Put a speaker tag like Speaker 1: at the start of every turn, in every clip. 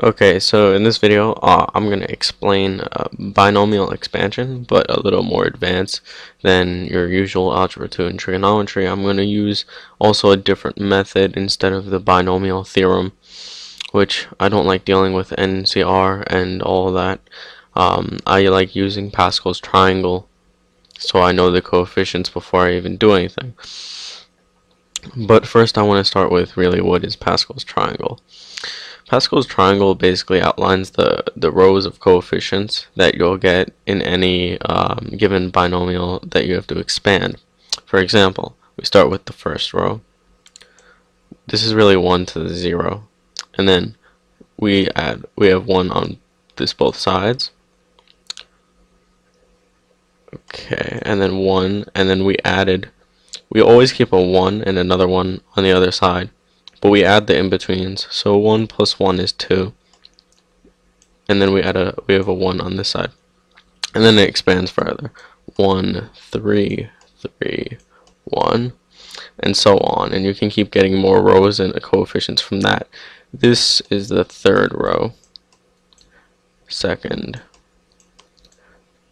Speaker 1: Okay, so in this video, I'm going to explain binomial expansion, but a little more advanced than your usual Algebra 2 and trigonometry. I'm going to use also a different method instead of the binomial theorem, which I don't like dealing with NCR and all that. I like using Pascal's triangle, so I know the coefficients before I even do anything. But first I want to start with really what is Pascal's triangle. Pascal's triangle basically outlines the rows of coefficients that you'll get in any given binomial that you have to expand. For example, we start with the first row. This is really 1 to the 0. And then we have 1 on this both sides. Okay, and then 1, and then we always keep a 1 and another 1 on the other side. But we add the in-betweens, so 1 plus 1 is 2. And then we have a 1 on this side. And then it expands further. 1, 3, 3, 1, and so on. And you can keep getting more rows and coefficients from that. This is the third row. Second,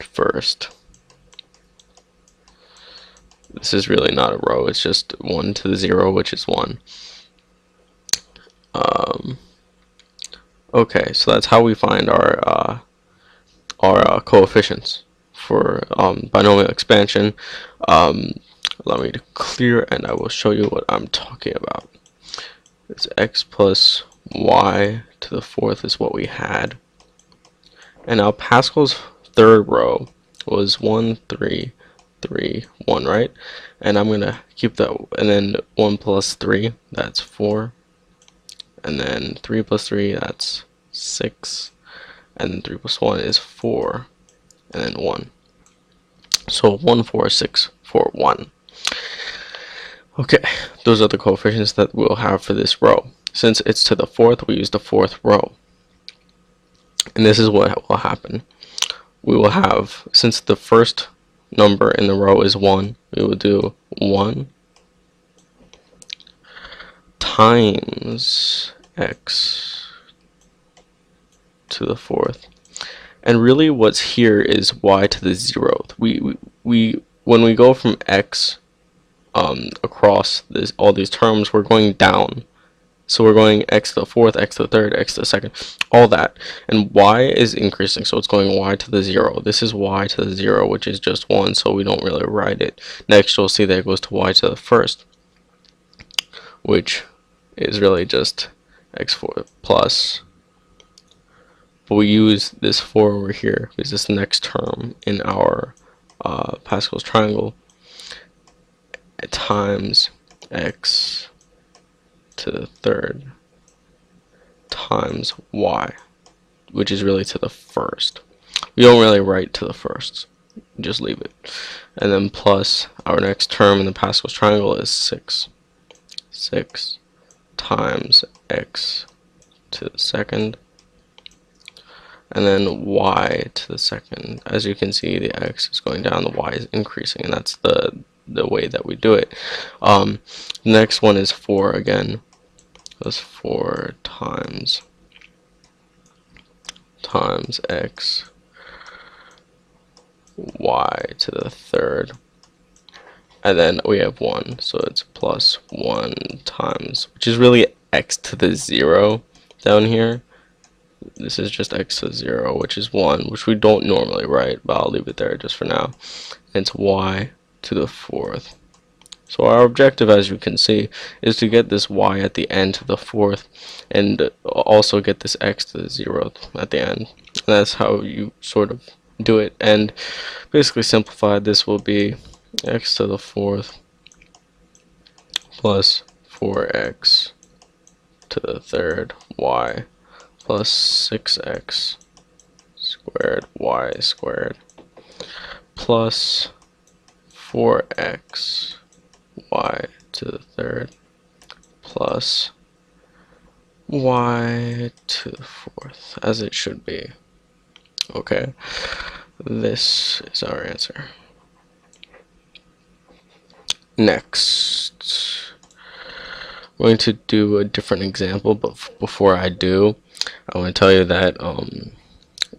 Speaker 1: first. This is really not a row, it's just 1 to the 0, which is 1. Okay, so that's how we find our coefficients for binomial expansion. Allow me to clear, and I will show you what I'm talking about. It's x plus y to the fourth is what we had. And now Pascal's third row was 1, 3, 3, 1, right? And I'm going to keep that, and then 1 plus 3, that's 4. And then 3 plus 3, that's 6. And then 3 plus 1 is 4. And then 1. So 1, 4, 6, 4, 1. Okay, those are the coefficients that we'll have for this row. Since it's to the fourth, we use the fourth row. And this is what will happen. We will have, since the first number in the row is 1, we will do 1 times x to the fourth. And really what's here is y to the 0th. When we go from x across all these terms, we're going down. So we're going x to the fourth, x to the third, x to the second, all that. And y is increasing, so it's going y to the 0. This is y to the 0, which is just 1, so we don't really write it. Next, you'll see that it goes to y to the first, which is really just x4 plus. But we use this 4 over here because this next term in our Pascal's triangle times x to the third times y, which is really to the first. We don't really write to the first, just leave it. And then plus our next term in the Pascal's triangle is 6. 6 times x to the second, and then y to the second. As you can see, the x is going down, the y is increasing, and that's the way that we do it. The next one is 4 again. That's 4 times x y to the third, and then we have 1, so it's plus 1 times, which is really x to the 0 down here. This is just x to 0, which is 1, which we don't normally write, but I'll leave it there just for now. And it's y to the fourth. So our objective, as you can see, is to get this y at the end to the fourth, and also get this x to the 0th at the end. And that's how you sort of do it. And basically simplified, this will be x to the fourth plus 4x to the third y plus 6x squared y squared plus 4x y to the third plus y to the fourth, as it should be. Okay, this is our answer. Next, I'm going to do a different example, but before I do, I want to tell you that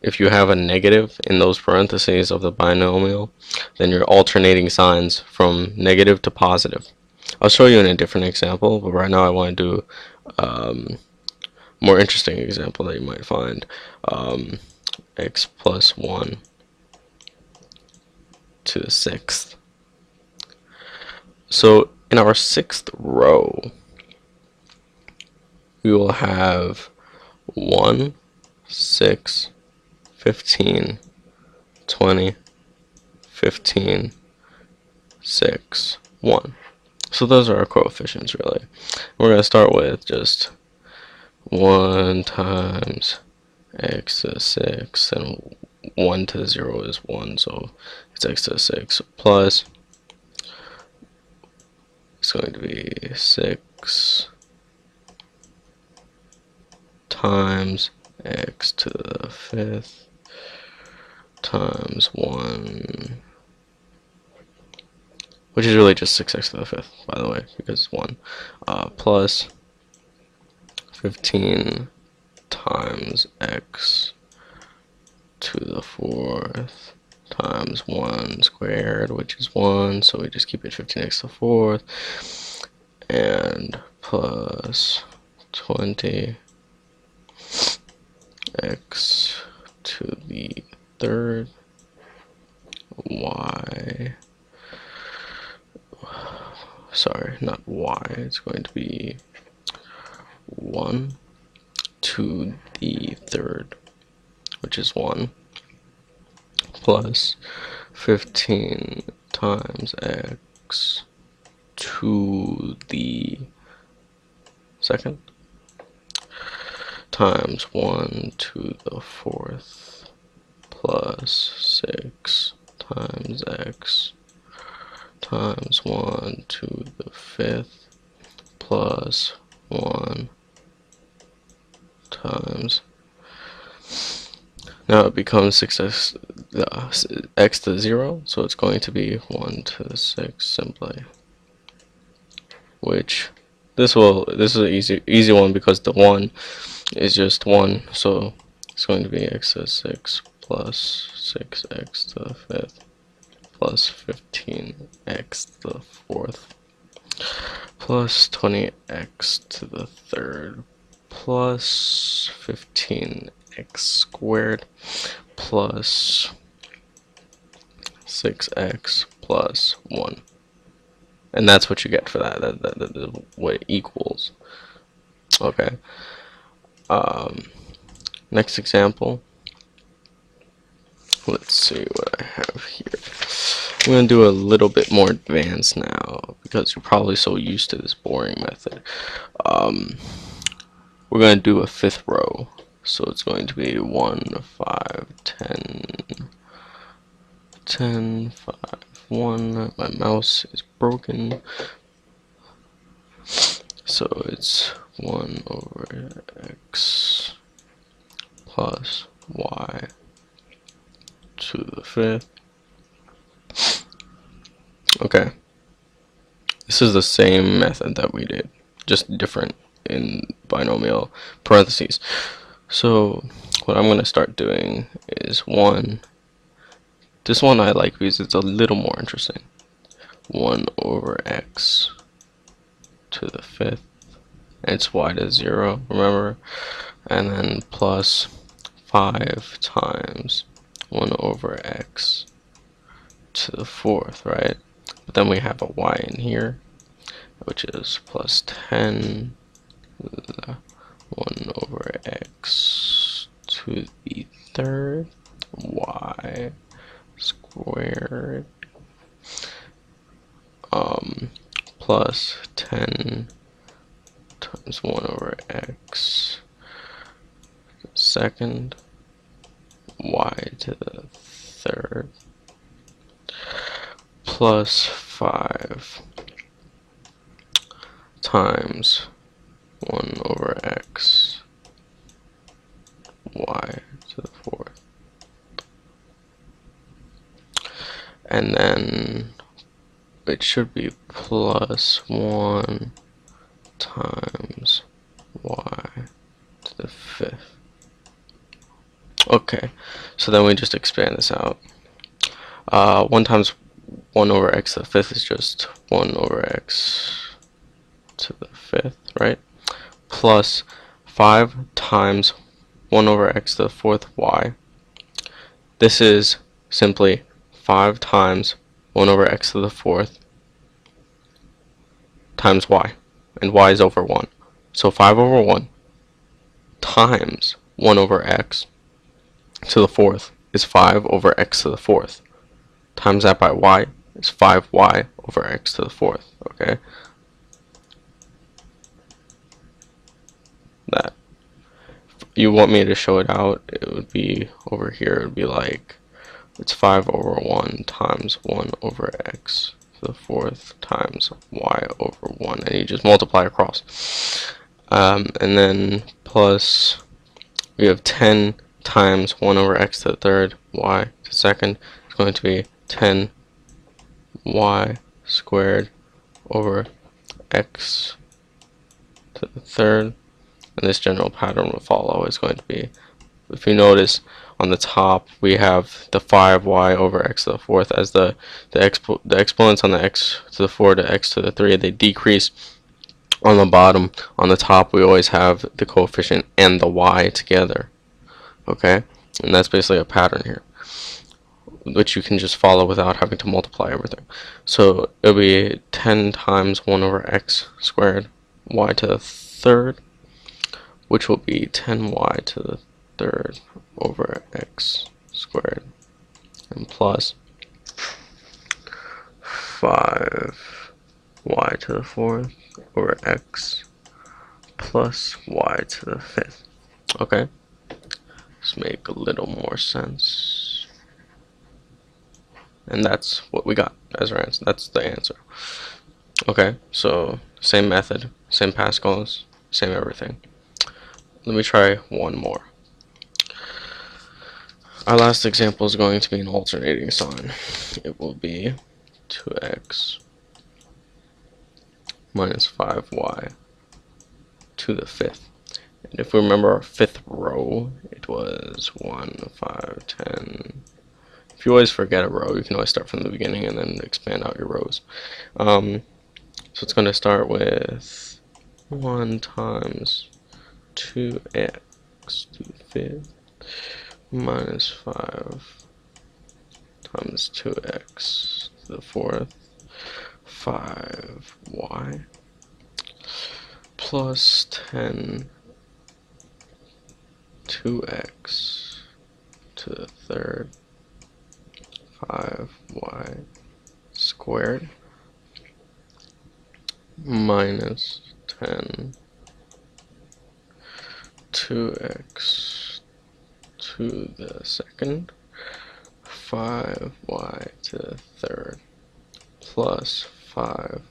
Speaker 1: if you have a negative in those parentheses of the binomial, then you're alternating signs from negative to positive. I'll show you in a different example, but right now I want to do more interesting example that you might find. X plus 1 to the 6th. So in our 6th row, we will have 1, 6, 15, 20, 15, 6, 1. So those are our coefficients, really. We're going to start with just 1 times x to the 6, and 1 to the 0 is 1, so it's x to the 6, plus it's going to be 6 times x to the 5th times 1, which is really just 6x to the 5th, by the way, because it's 1, plus 15 times x to the 4th times 1 squared, which is 1, so we just keep it 15x to the 4th, and plus 20 x to the 3rd y, sorry, not y, it's going to be 1 to the 3rd, which is 1, plus 15 times x to the 2nd times 1 to the 4th plus 6 times x times 1 to the 5th plus 1 times, now it becomes 6x x to 0, so it's going to be 1 to the 6 simply, which this is an easy one because the 1 is just 1, so it's going to be x to the 6 plus 6x to the 5th plus 15x to the 4th plus 20x to the 3rd plus 15x squared plus 6x plus 1. And that's what you get for that. That is what it equals. Okay. Next example. Let's see what I have here. I'm going to do a little bit more advanced now because you're probably so used to this boring method. We're going to do a 5th row. So it's going to be 1, 5, 10, 10, 5, 1. My mouse is broken. So it's 1 over x plus y to the 5th. Okay. This is the same method that we did, just different in binomial parentheses. So what I'm going to start doing is this one I like because it's a little more interesting. 1 over x to the 5th, and it's y to 0, remember, and then plus 5 times 1 over x to the 4th, right? But then we have a y in here, which is plus 10 1 over x to the 3rd y squared plus 10 times 1 over x to the 2nd y to the 3rd plus 5 times 1 over x y to the 4th, and then it should be plus 1 times y to the 5th. Okay, so then we just expand this out. 1 times 1 over x to the fifth is just 1 over x to the fifth, right? Plus 5 times 1 over x to the fourth y. This is simply 5 times 1 over x to the fourth times y, and y is over 1. So 5 over 1 times 1 over x to the fourth is 5 over x to the fourth. Times that by y is 5y over x to the fourth, okay? That. If you want me to show it out, it would be over here, it would be like, it's 5 over 1 times 1 over x to the fourth times y over 1, and you just multiply across. And then plus, we have 10 times 1 over x to the third, y to the second, is going to be 10 y squared over x to the third, and this general pattern will follow. Is going to be, if you notice on the top we have the 5y over x to the fourth as the exponents on the x to the 4 to x to the 3, they decrease. On the bottom, on the top, we always have the coefficient and the y together, okay? And that's basically a pattern here, which you can just follow without having to multiply everything. So it'll be 10 times 1 over x squared y to the third, which will be 10y to the third over x squared, and plus 5y to the fourth over x plus y to the fifth. Okay, let's make a little more sense. And that's what we got as our answer. That's the answer. Okay, so same method, same Pascals, same everything. Let me try one more. Our last example is going to be an alternating sign. It will be 2x minus 5y to the fifth. And if we remember our fifth row, it was 1, 5, 10. If you always forget a row, you can always start from the beginning and then expand out your rows. So it's going to start with 1 times 2x to the fifth minus 5 times 2x to the fourth, 5y plus 10 2x to the third, 5y squared minus 10 2x to the second, 5y to the third, plus 5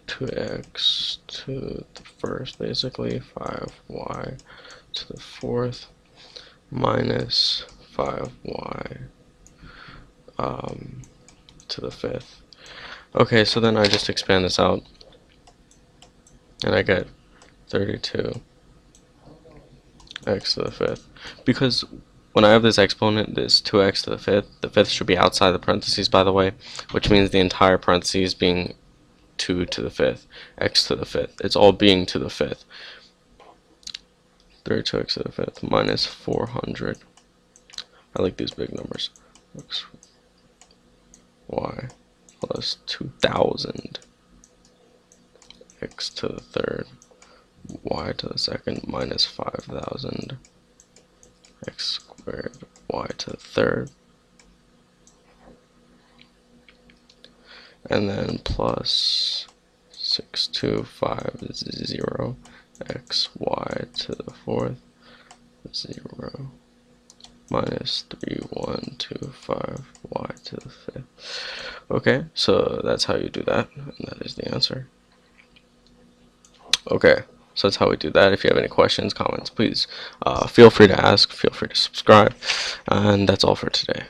Speaker 1: 2x to the first, basically 5y to the fourth, minus 5y to the fifth. Okay, so then I just expand this out, and I get 32 x to the fifth. Because when I have this exponent, this 2x to the fifth should be outside the parentheses, by the way, which means the entire parentheses being 2 to the fifth, x to the fifth. It's all being to the fifth. 32x to the fifth minus 400. I like these big numbers. X, y plus 2000 x to the third, y to the second minus 5000 x squared y to the third, and then plus 6250 x y to the fourth, 0 minus 3125 y to the fifth. Okay, so that's how you do that, and that is the answer. Okay, so that's how we do that. If you have any questions, comments, please feel free to ask, feel free to subscribe, and that's all for today.